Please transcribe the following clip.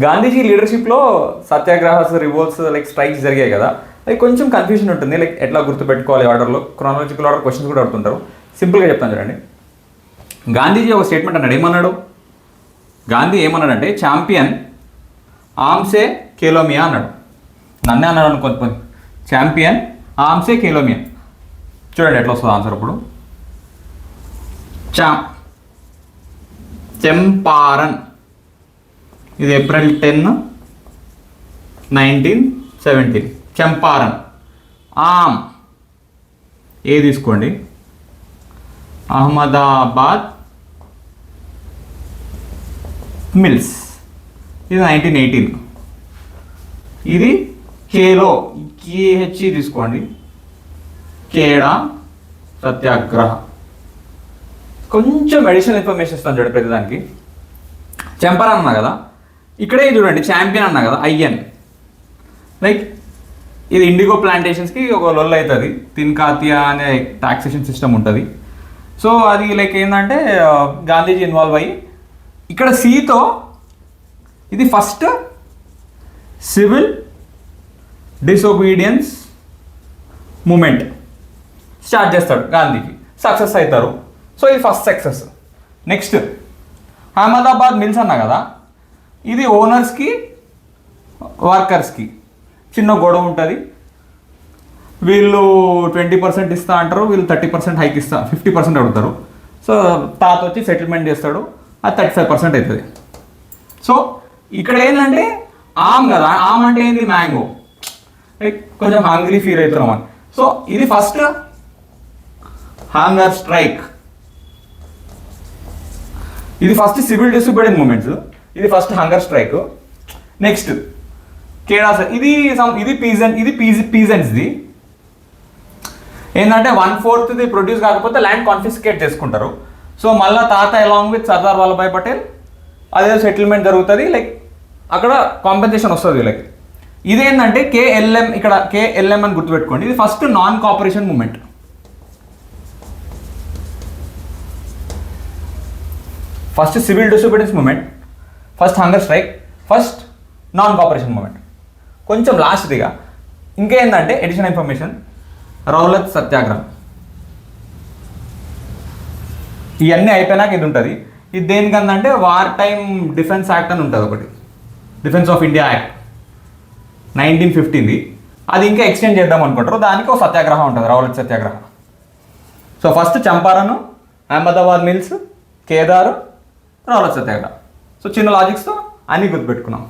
Gandhiji లీడర్షిప్లో satyagrahas, revolts, like strikes జరిగాయి కదా, అది కొంచెం కన్ఫ్యూజన్ ఉంటుంది. లైక్ ఎట్లా గుర్తుపెట్టుకోవాలి ఆర్డర్లో, క్రానాలజికల్ ఆర్డర్ క్వశ్చన్స్ కూడా అడుగుతుంటారు. సింపుల్గా చెప్తాను చూడండి. గాంధీజీ ఒక స్టేట్మెంట్ అన్నాడు. ఏమన్నాడు? గాంధీ ఏమన్నాడంటే ఛాంపియన్ ఆమ్సే కేలోమియా అన్నాడు. నన్నే అన్నాడు అనుకో, ఛాంపియన్ ఆమ్సే కేలోమియా. చూడండి ఎట్లా వస్తుంది ఆన్సర్ ఇప్పుడు. చంపారన్, ఇది ఏప్రిల్ 10, 1917. చంపారన్. ఆమ్ ఏ తీసుకోండి, అహ్మదాబాద్ మిల్స్, ఇది 1918. ఇది కేలో, కేహెచ్ తీసుకోండి, కేడా సత్యాగ్రహ. కొంచెం అడిషనల్ ఇన్ఫర్మేషన్ ఇస్తాను చూడండి ప్రతిదానికి. చంపారన్ అన్నా కదా, ఇక్కడే చూడండి ఛాంపియన్ అన్నా కదా, ఐఎన్. లైక్ ఇది ఇండిగో ప్లాంటేషన్స్కి ఒక లొల్ అవుతుంది. తిన్కాతియా అనే టాక్సేషన్ సిస్టమ్ ఉంటుంది. సో అది లైక్ ఏంటంటే గాంధీజీ ఇన్వాల్వ్ అయ్యి, ఇక్కడ సితో ఇది first civil disobedience movement start చేస్తాడు గాంధీకి. సక్సెస్ అవుతారు. సో ఇది first success. Next Ahmedabad mills అన్నా కదా, ఇది ఓనర్స్కి వర్కర్స్కి చిన్న గొడవ ఉంటుంది. వీళ్ళు 20% ఇస్తా అంటారు, వీళ్ళు 30% హైక్ ఇస్తా, 50% అడుగుతారు. సో తాత వచ్చి సెటిల్మెంట్ చేస్తాడు, అది 35% అవుతుంది. సో ఇక్కడ ఏంటంటే ఆమ్ కదా, ఆమ్ అంటే ఏంది, మ్యాంగో. లైక్ కొంచెం హంగ్రీ ఫీల్ అవుతున్నాం అని. సో ఇది ఫస్ట్ హంగర్ స్ట్రైక్. ఇది ఫస్ట్ సివిల్ డిసొబీడియన్స్ మూమెంట్స్, ఇది ఫస్ట్ హంగర్ స్ట్రైక్. నెక్స్ట్ కేడాస్, ఇది పీజెంట్స్ది. ఏంటంటే 1/4 ప్రొడ్యూస్ కాకపోతే ల్యాండ్ కాన్ఫిస్కేట్ చేసుకుంటారు. సో మళ్ళీ తాత అలాంగ్ విత్ సర్దార్ వల్లభాయ్ పటేల్ అదే సెటిల్మెంట్ జరుగుతుంది. లైక్ అక్కడ కాంపెన్సేషన్ వస్తుంది. లైక్ ఇదేంటంటే కేఎల్ఎం, ఇక్కడ కేఎల్ఎం అని గుర్తుపెట్టుకోండి. ఇది first non cooperation movement. First civil disobedience movement, first hunger strike, first non cooperation movement. కొంచెం లాస్ట్దిగా ఇంకేందంటే ఎడిషనల్ ఇన్ఫర్మేషన్, రౌలత్ సత్యాగ్రహం. ఇవన్నీ అయిపోయినాక ఇది ఉంటుంది. ఇది దేనికందంటే వార్ టైమ్ డిఫెన్స్ యాక్ట్ అని ఉంటుంది ఒకటి, డిఫెన్స్ ఆఫ్ ఇండియా యాక్ట్ 1915. అది ఇంకా ఎక్స్టెండ్ చేద్దాం అనుకుంటారు. దానికి ఒక సత్యాగ్రహం ఉంటుంది, Rowlatt satyagraha. So first Champaran, Ahmedabad mills, Kheda, Rowlatt satyagraha. So చిన్న లాజిక్స్తో అన్నీ గుర్తుపెట్టుకున్నాం.